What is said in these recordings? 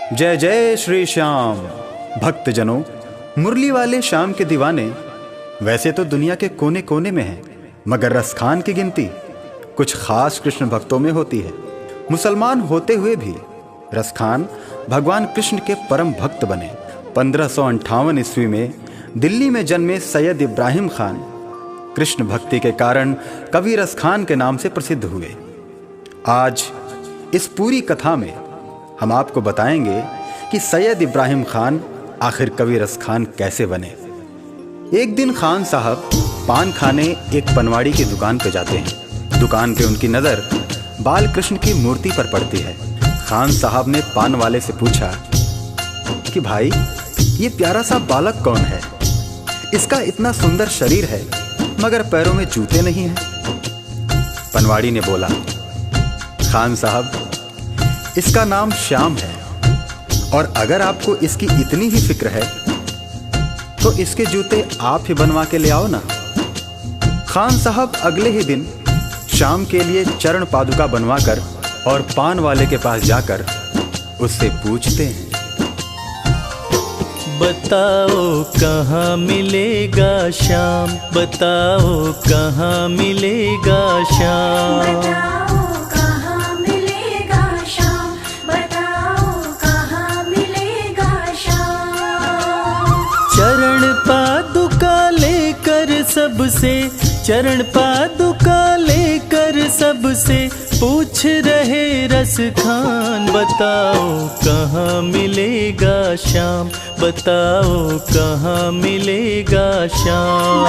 जय जय श्री श्याम। भक्तजनों, मुरली वाले श्याम के दीवाने वैसे तो दुनिया के कोने कोने में हैं, मगर रसखान की गिनती कुछ खास कृष्ण भक्तों में होती है। मुसलमान होते हुए भी रसखान भगवान कृष्ण के परम भक्त बने। 1558 ईस्वी में दिल्ली में जन्मे सैयद इब्राहिम खान कृष्ण भक्ति के कारण कवि रसखान के नाम से प्रसिद्ध हुए। आज इस पूरी कथा में हम आपको बताएंगे कि सैयद इब्राहिम खान आखिर कवि रसखान कैसे बने। एक दिन खान साहब पान खाने एक पनवाड़ी की दुकान पर जाते हैं। दुकान पे उनकी नज़र बाल कृष्ण की मूर्ति पर पड़ती है। खान साहब ने पान वाले से पूछा कि भाई, ये प्यारा सा बालक कौन है? इसका इतना सुंदर शरीर है मगर पैरों में जूते नहीं हैं। पनवाड़ी ने बोला, खान साहब, इसका नाम श्याम है और अगर आपको इसकी इतनी ही फिक्र है तो इसके जूते आप ही बनवा के ले आओ ना। खान साहब अगले ही दिन श्याम के लिए चरण पादुका बनवाकर और पान वाले के पास जाकर उससे पूछते हैं, बताओ कहाँ मिलेगा श्याम, बताओ कहाँ मिलेगा श्याम। चरण पादुका लेकर सबसे, चरण पादुका लेकर सबसे पूछ रहे रसखान, बताओ कहाँ मिलेगा श्याम, बताओ कहाँ मिलेगा श्याम।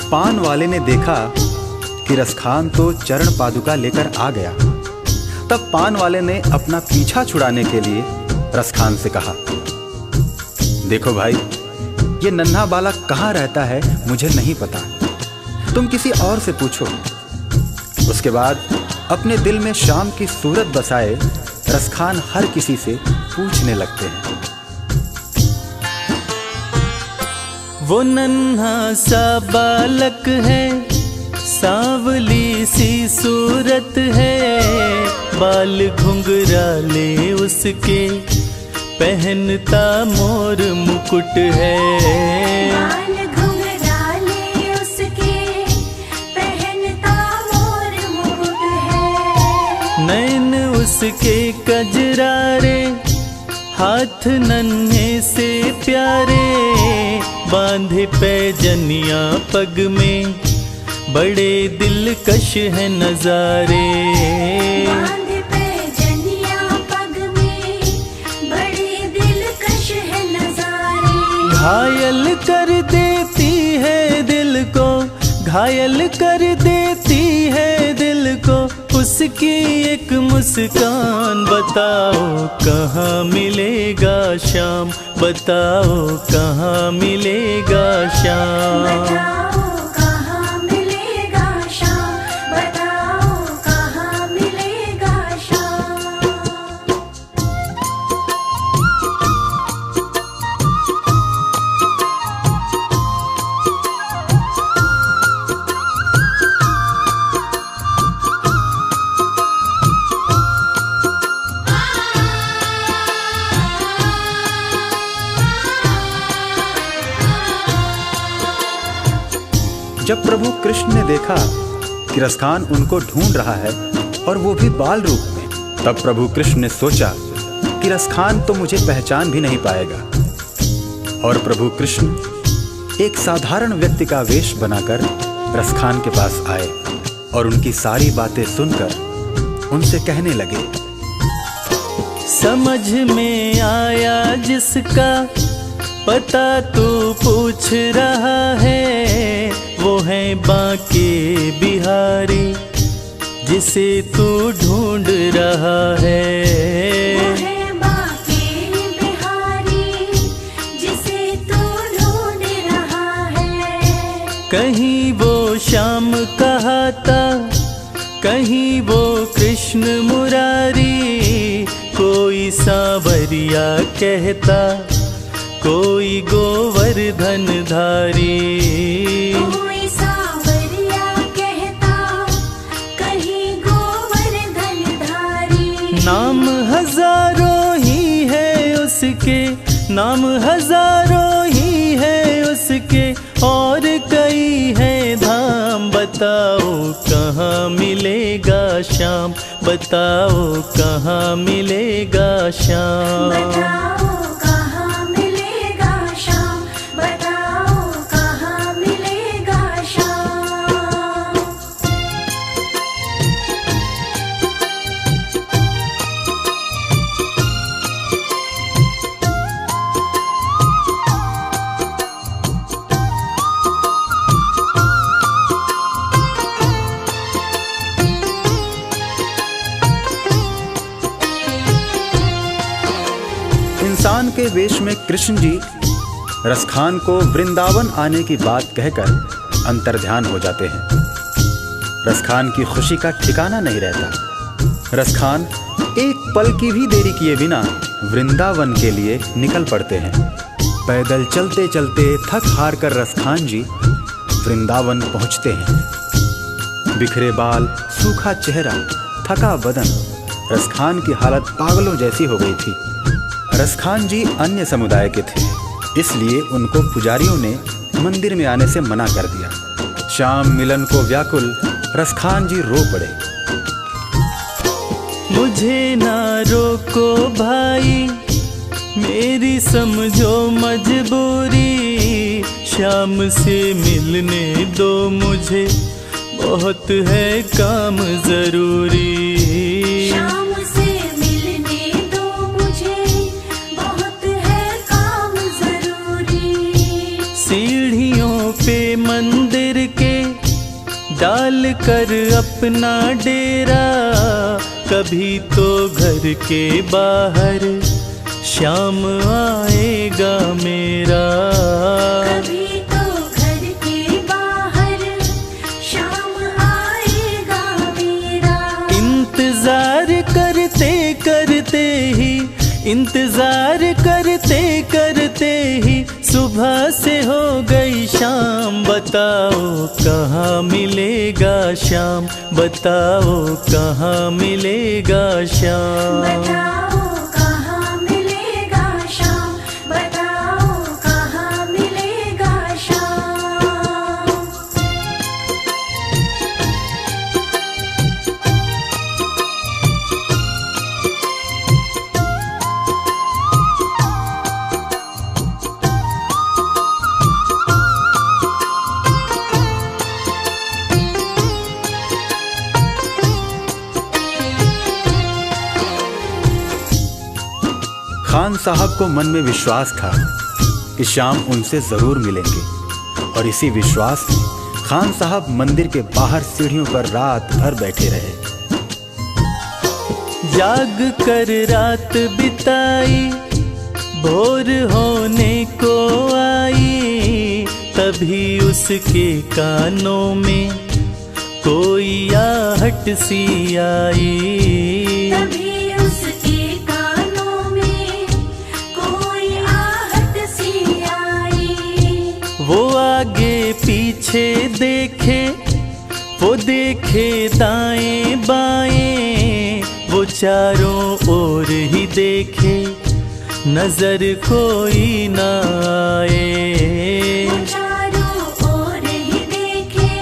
पान वाले ने देखा कि रसखान तो चरण पादुका लेकर आ गया। तब पान वाले ने अपना पीछा छुड़ाने के लिए रसखान से कहा, देखो भाई, ये नन्हा बालक कहाँ रहता है मुझे नहीं पता, तुम किसी और से पूछो। उसके बाद अपने दिल में श्याम की सूरत बसाए रसखान हर किसी से पूछने लगते हैं। वो नन्हा सा बालक है, सांवली सी सूरत है, बाल घुंघराले उसके, पहनता मोर मुकुट है। बाल घुंघराले उसके, पहनता मोर मुकुट है। नैन उसके कजरारे, हाथ नन्हे से प्यारे, बांधे पैजनिया पग में, बड़े दिलकश है नजारे। बांधे पैजनिया पग में, बड़े दिलकश है नजारे। घायल कर देती है दिल को, घायल कर देती है दिल को उसकी एक मुस्कान, बताओ कहाँ मिलेगा श्याम, बताओ कहाँ मिलेगा श्याम। बताओ कहाँ मिलेगा श्याम, बताओ कहाँ मिलेगा श्याम। जब प्रभु कृष्ण ने देखा कि रसखान उनको ढूंढ रहा है और वो भी बाल रूप में, तब प्रभु कृष्ण ने सोचा कि रसखान तो मुझे पहचान भी नहीं पाएगा। और प्रभु कृष्ण एक साधारण व्यक्ति का वेश बनाकर रसखान के पास आए और उनकी सारी बातें सुनकर उनसे कहने लगे, समझ में आया जिसका पता तू पूछ रहा है, वो है बांके बिहारी जिसे तू ढूंढ रहा है। वो है बांके कहीं वो श्याम कहाता, कहीं वो कृष्ण मुरारी, कोई सांवरिया कहता, कोई गोवर्धन धारी। कोई सांवरिया कहता, कहीं गोवर्धन धारी। नाम हजारों ही है उसके, नाम हजारों ही है उसके, और कई है धाम। बताओ कहाँ मिलेगा श्याम, बताओ कहाँ मिलेगा श्याम। बताओ कहाँ मिलेगा श्याम, बताओ कहाँ मिलेगा श्याम। इंसान के वेश में कृष्ण जी रसखान को वृंदावन आने की बात कहकर अंतर्ध्यान हो जाते हैं। रसखान की खुशी का ठिकाना नहीं रहता। रसखान एक पल की भी देरी किए बिना वृंदावन के लिए निकल पड़ते हैं। पैदल चलते चलते थक हार कर रसखान जी वृंदावन पहुंचते हैं। बिखरे बाल, सूखा चेहरा, थका बदन, रसखान की हालत पागलों जैसी हो गई थी। रसखान जी अन्य समुदाय के थे, इसलिए उनको पुजारियों ने मंदिर में आने से मना कर दिया। श्याम मिलन को व्याकुल रसखान जी रो पड़े। मुझे ना रोको भाई, मेरी समझो मजबूरी, श्याम से मिलने दो मुझे, बहुत है काम जरूरी। श्याम से मिलने दो मुझे, बहुत है काम जरूरी। सीढ़ियों पे मंदिर के डाल कर अपना डेरा, कभी तो घर के बाहर श्याम आएगा मेरा। कभी तो घर के बाहर श्याम आएगा मेरा। इंतजार करते करते ही, इंतजार करते करते ही सुबह से हो गई शाम। बताओ कहाँ मिलेगा श्याम, बताओ कहाँ मिलेगा श्याम। बताओ कहाँ मिलेगा श्याम, बताओ कहाँ मिलेगा श्याम। खान साहब को मन में विश्वास था कि श्याम उनसे जरूर मिलेंगे, और इसी विश्वास में खान साहब मंदिर के बाहर सीढ़ियों पर रात भर बैठे रहे। जाग कर रात बिताई, भोर होने को आई, तभी उसके कानों में कोई आहट सी आई। तभी उसके कानों में कोई आहट सी आई। वो आगे पीछे देखे, वो देखे दाएं बाएं, वो चारों ओर ही देखे, नजर कोई ना आए। वो चारों ओर ही देखे,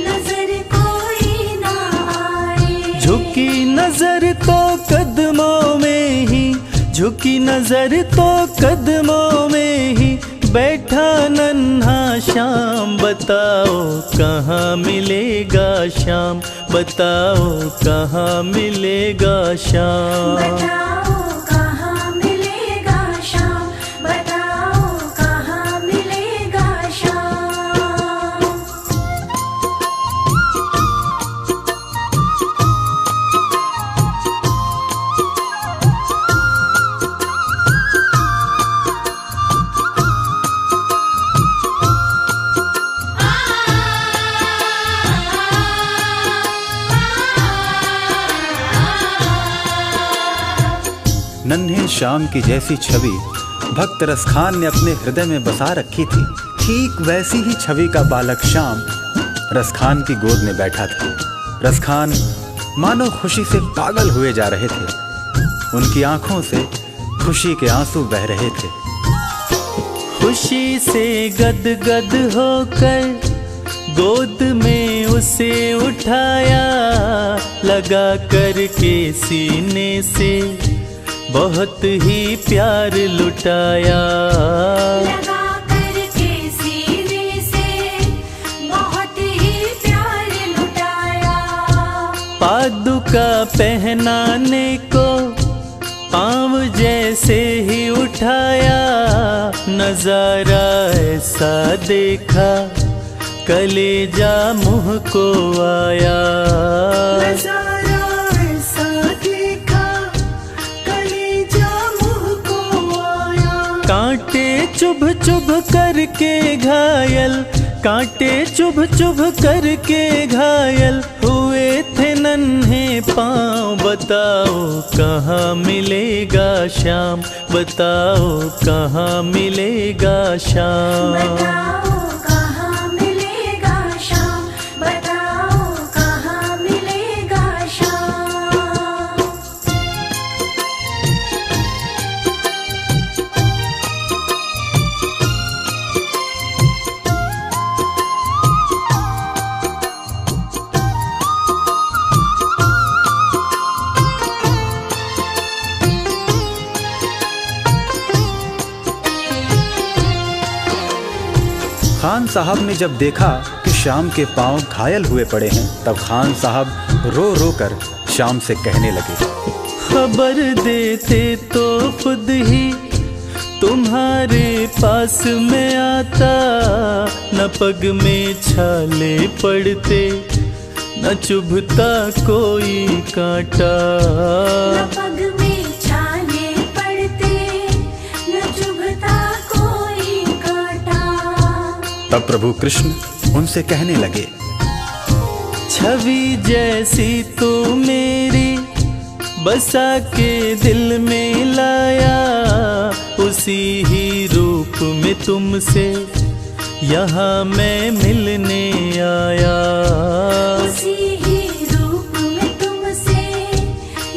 नजर कोई ना आए। झुकी नजर तो कदमों में ही, झुकी नजर तो कदमों में ही बैठा नन्हा श्याम। बताओ कहाँ मिलेगा श्याम, बताओ कहाँ मिलेगा श्याम। बताओ कहाँ मिलेगा श्याम, बताओ कहाँ मिलेगा श्याम। नन्हे श्याम की जैसी छवि भक्त रसखान ने अपने हृदय में बसा रखी थी, ठीक वैसी ही छवि का बालक श्याम रसखान की गोद में बैठा था। रसखान मानो खुशी से पागल हुए जा रहे थे। उनकी आंखों से खुशी के आंसू बह रहे थे। खुशी से गदगद होकर गोद में उसे उठाया, लगा करके सीने से बहुत ही प्यार लुटाया। लगा करके सीने से बहुत ही प्यार लुटाया। पादुका पहनाने को पाँव जैसे ही उठाया, नजारा ऐसा देखा कलेजा मुँह को आया। नजारा ऐसा देखा कलेजा मुँह को आया। कांटे चुभ चुभ करके घायल, कांटे चुभ चुभ करके घायल हुए थे नन्हे पाँव। बताओ कहाँ मिलेगा श्याम, बताओ कहाँ मिलेगा श्याम। बताओ कहाँ मिलेगा श्याम, बताओ कहाँ मिलेगा श्याम। खान साहब ने जब देखा कि श्याम के पांव घायल हुए पड़े हैं, तब खान साहब रो रो कर श्याम से कहने लगे, खबर देते तो खुद ही तुम्हारे पास में आता। न पग में छाले पड़ते, न चुभता कोई कांटा। न पग में छाले पड़ते, न चुभता कोई कांटा। तब प्रभु कृष्ण उनसे कहने लगे, छवि जैसी तो मेरी बसा के दिल में लाया, उसी ही रूप में तुमसे यहाँ मैं मिलने आया। उसी ही रूप में तुमसे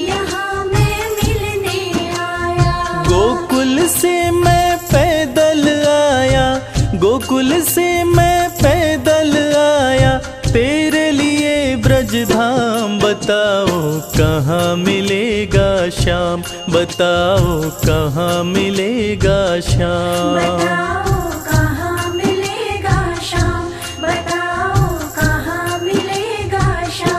यहाँ मैं मिलने आया। गोकुल से मैं पैदल आया, गोकुल से मैं पैदल आया, तेरे लिए ब्रज धाम। बताओ कहाँ मिलेगा श्याम, बताओ कहाँ मिलेगा श्याम। बताओ कहाँ मिलेगा श्याम, बताओ कहाँ मिलेगा श्याम।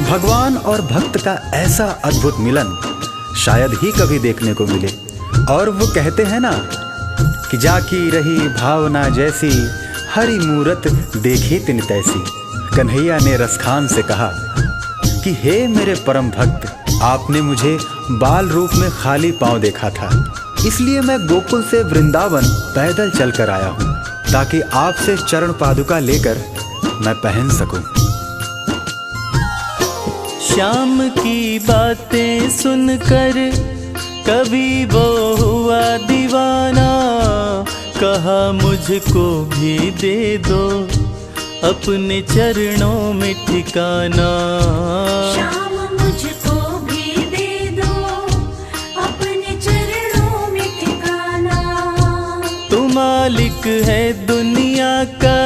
भगवान और भक्त का ऐसा अद्भुत मिलन शायद ही कभी देखने को मिले। और वो कहते हैं ना कि जाकी रही भावना जैसी, हरि मूरत देखी तिन तैसी। कन्हैया ने रसखान से कहा कि हे मेरे परम भक्त, आपने मुझे बाल रूप में खाली पांव देखा था, इसलिए मैं गोकुल से वृंदावन पैदल चलकर आया हूँ, ताकि आपसे चरण पादुका लेकर मैं पहन सकूं। श्याम की बातें सुनकर कभी वो हुआ दीवाना, कहा मुझको भी दे दो अपने चरणों में ठिकाना। श्याम मुझको भी दे दो अपने चरणों में ठिकाना। तू मालिक है दुनिया का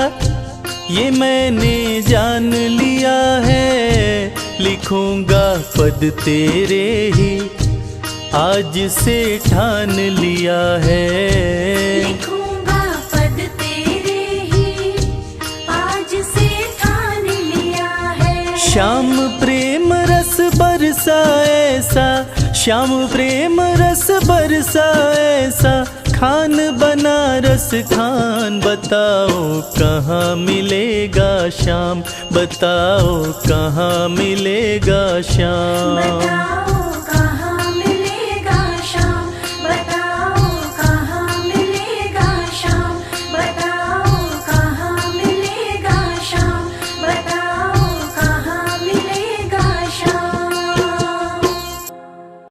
ये मैंने जान लिया है, लिखूंगा पद तेरे ही आज से ठान लिया है। लिखूंगा पद तेरे ही आज से ठान लिया है। श्याम प्रेम रस बरसा ऐसा, श्याम प्रेम रस बरसा ऐसा, खान बनारस खान, बताओ कहाँ मिलेगा श्याम, बताओ कहाँ मिलेगा श्याम। बताओ